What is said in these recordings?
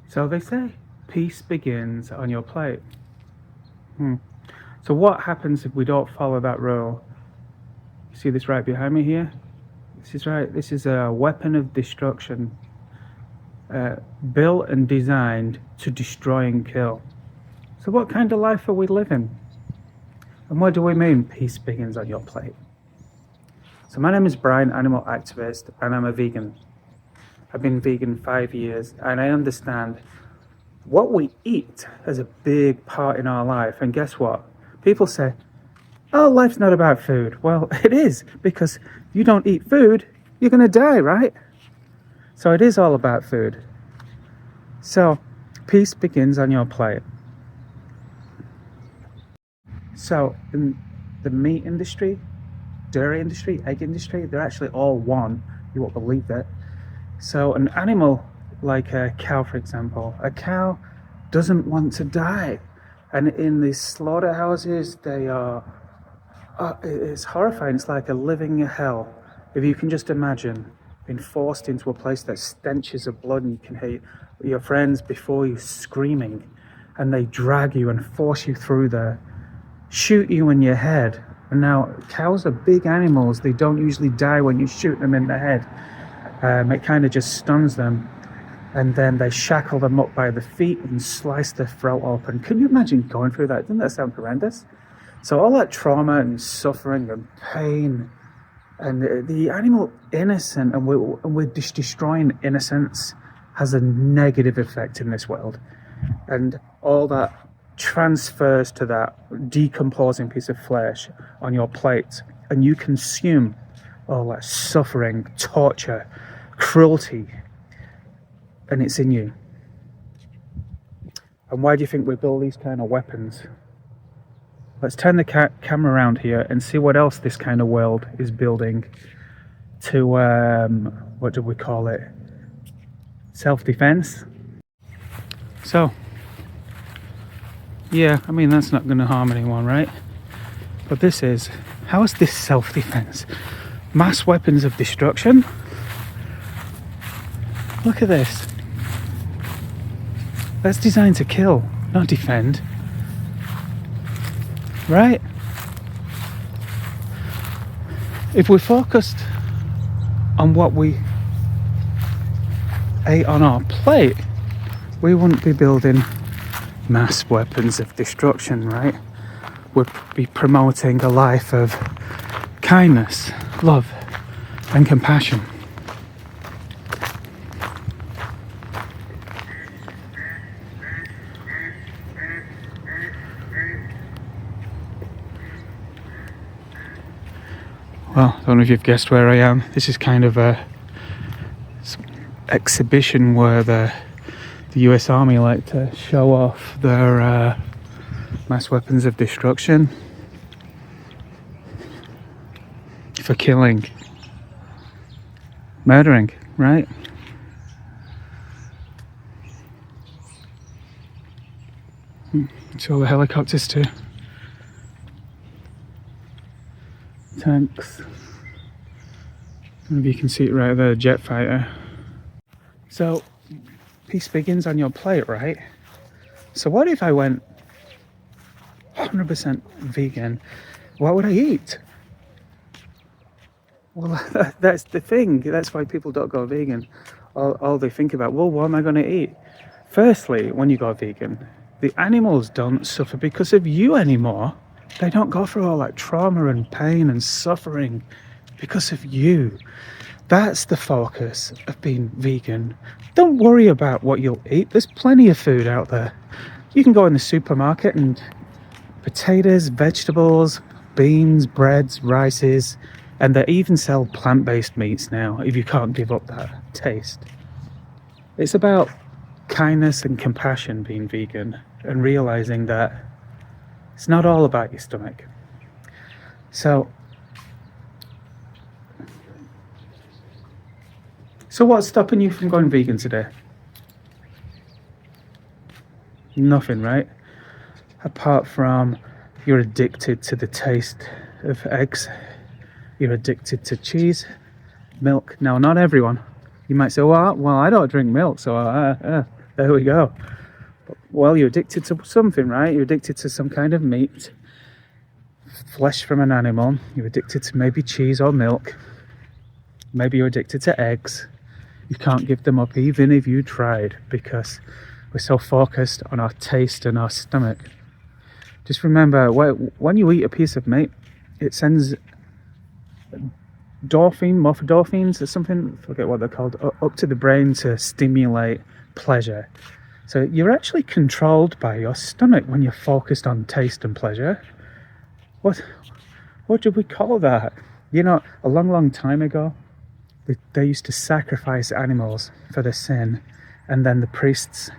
So they say peace begins on your plate. So what happens if we don't follow that rule? You see this right behind me here? This is a weapon of destruction, built and designed to destroy and kill. So what kind of life are we living? And what do we mean peace begins on your plate? So my name is Brian, animal activist, and I'm a vegan. I've been vegan 5 years, and I understand what we eat has a big part in our life. And guess what? People say, oh, life's not about food. Well, it is, because if you don't eat food, you're going to die, right? So it is all about food. So peace begins on your plate. So in the meat industry, dairy industry, egg industry, they're actually all one. You won't believe that. So an animal like a cow, for example, a cow doesn't want to die. And in these slaughterhouses, they are, it's horrifying. It's like a living hell. If you can just imagine being forced into a place that stenches of blood, and you can hear your friends before you screaming, and they drag you and force you through there, shoot you in your head. And now cows are big animals. They don't usually die when you shoot them in the head. It kind of just stuns them, and then they shackle them up by the feet and slice their throat open. Can you imagine going through that? Doesn't that sound horrendous? So all that trauma and suffering and pain, and the animal innocent, and we're just destroying innocence, has a negative effect in this world. And all that transfers to that decomposing piece of flesh on your plate, and you consume all that suffering, torture, cruelty, and it's in you. And why do you think we build these kind of weapons? Let's turn the camera around here and see what else this kind of world is building to, what do we call it? Self-defense. So, yeah, I mean, that's not going to harm anyone, right? But this is, how is this self-defense? Mass weapons of destruction? Look at this. That's designed to kill, not defend. Right? If we focused on what we ate on our plate, we wouldn't be building mass weapons of destruction, right? We'd be promoting a life of kindness, love, and compassion. Well, I don't know if you've guessed where I am. This is kind of a exhibition where the US Army like to show off their mass weapons of destruction for killing, murdering, right? It's all the helicopters too. Tanks. I don't know if you can see it right there, jet fighter. So, peace begins on your plate, right? So what if I went 100% vegan? What would I eat? Well, that's the thing. That's why people don't go vegan. All they think about, well, what am I going to eat? Firstly, when you go vegan, the animals don't suffer because of you anymore. They don't go through all that trauma and pain and suffering because of you. That's the focus of being vegan. Don't worry about what you'll eat. There's plenty of food out there. You can go in the supermarket and potatoes, vegetables, beans, breads, rices, and they even sell plant-based meats now if you can't give up that taste. It's about kindness and compassion being vegan, and realizing that it's not all about your stomach. So what's stopping you from going vegan today? Nothing, right? Apart from you're addicted to the taste of eggs. You're addicted to cheese, milk. Now, not everyone. You might say, well, I don't drink milk, so There we go. Well, you're addicted to something, right? You're addicted to some kind of meat, flesh from an animal. You're addicted to maybe cheese or milk. Maybe you're addicted to eggs. You can't give them up even if you tried, because we're so focused on our taste and our stomach. Just remember, when you eat a piece of meat, it sends morphodorphines or something, I forget what they're called, up to the brain to stimulate pleasure. So you're actually controlled by your stomach when you're focused on taste and pleasure. What do we call that? You know, a long time ago, they used to sacrifice animals for their sin, and then the priests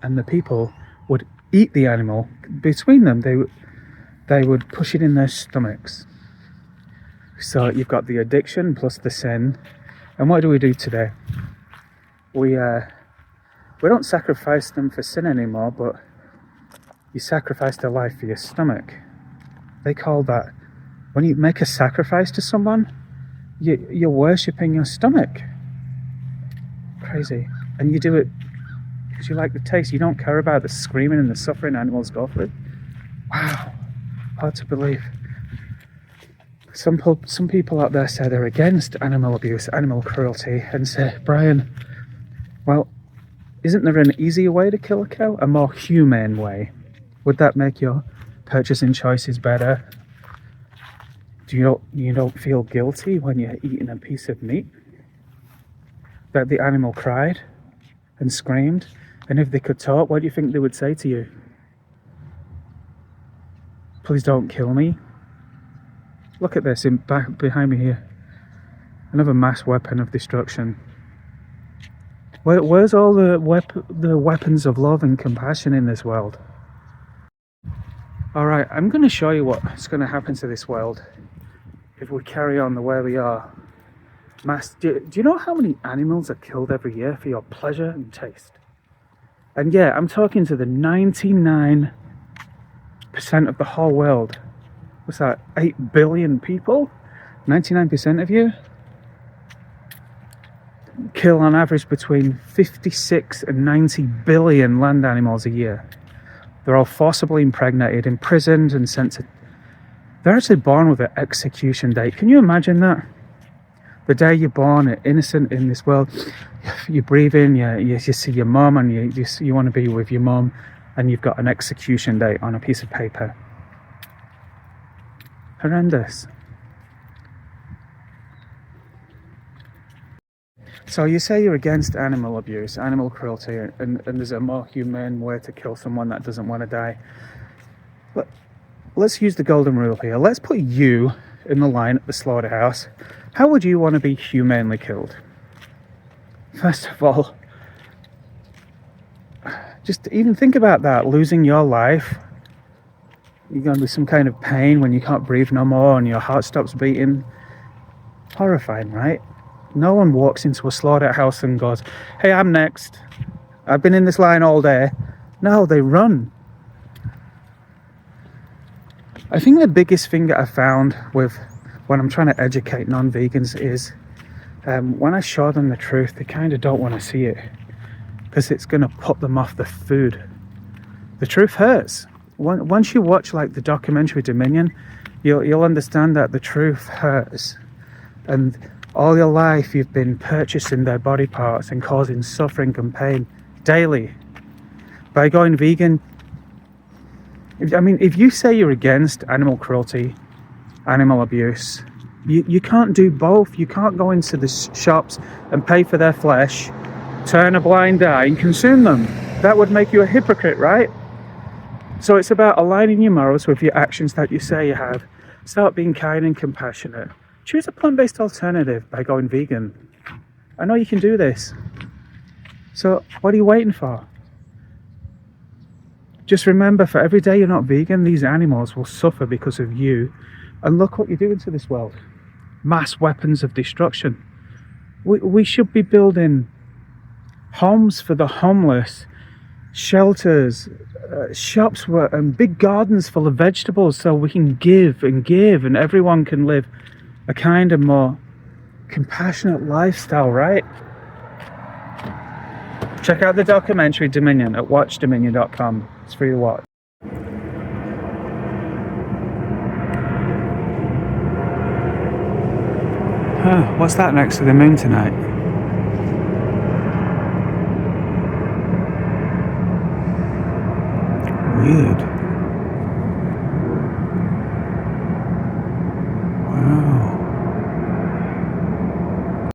and the people would eat the animal. Between them, they would push it in their stomachs. So you've got the addiction plus the sin. And what do we do today? We don't sacrifice them for sin anymore, but you sacrifice their life for your stomach. They call that, when you make a sacrifice to someone, you're worshipping your stomach. Crazy. And you do it because you like the taste. You don't care about the screaming and the suffering animals go through. Wow, hard to believe. Some people out there say they're against animal abuse, animal cruelty, and say, Brian, well, isn't there an easier way to kill a cow? A more humane way? Would that make your purchasing choices better? You don't feel guilty when you're eating a piece of meat? That the animal cried and screamed? And if they could talk, what do you think they would say to you? Please don't kill me. Look at this back behind me here. Another mass weapon of destruction. Where's all the weapons of love and compassion in this world? Alright, I'm going to show you what's going to happen to this world if we carry on the way we are. Do you know how many animals are killed every year for your pleasure and taste? And yeah, I'm talking to the 99% of the whole world. What's that, 8 billion people? 99% of you kill on average between 56 and 90 billion land animals a year. They're all forcibly impregnated, imprisoned and sent to... They're actually born with an execution date. Can you imagine that? The day you're born, innocent in this world, you breathe in, you see your mum, and you want to be with your mum, and you've got an execution date on a piece of paper. Horrendous. So you say you're against animal abuse, animal cruelty, and there's a more humane way to kill someone that doesn't want to die. Let's use the golden rule here. Let's put you in the line at the slaughterhouse. How would you want to be humanely killed? First of all, just even think about that, losing your life. You're going to be some kind of pain when you can't breathe no more and your heart stops beating. Horrifying, right? No one walks into a slaughterhouse and goes, hey, I'm next. I've been in this line all day. No, they run. I think the biggest thing that I found with when I'm trying to educate non-vegans is when I show them the truth, they kind of don't want to see it because it's going to put them off the food. The truth hurts. Once you watch like the documentary Dominion, you'll understand that the truth hurts. And all your life you've been purchasing their body parts and causing suffering and pain daily. By going vegan, if you say you're against animal cruelty, animal abuse, you can't do both. You can't go into the shops and pay for their flesh, turn a blind eye and consume them. That would make you a hypocrite, right? So it's about aligning your morals with your actions that you say you have. Start being kind and compassionate. Choose a plant-based alternative by going vegan. I know you can do this. So what are you waiting for? Just remember, for every day you're not vegan, these animals will suffer because of you. And look what you're doing to this world. Mass weapons of destruction. We should be building homes for the homeless, shelters, shops and big gardens full of vegetables so we can give and everyone can live a kind of more compassionate lifestyle, right? Check out the documentary Dominion at watchdominion.com. It's free to watch. What's that next to the moon tonight? Weird.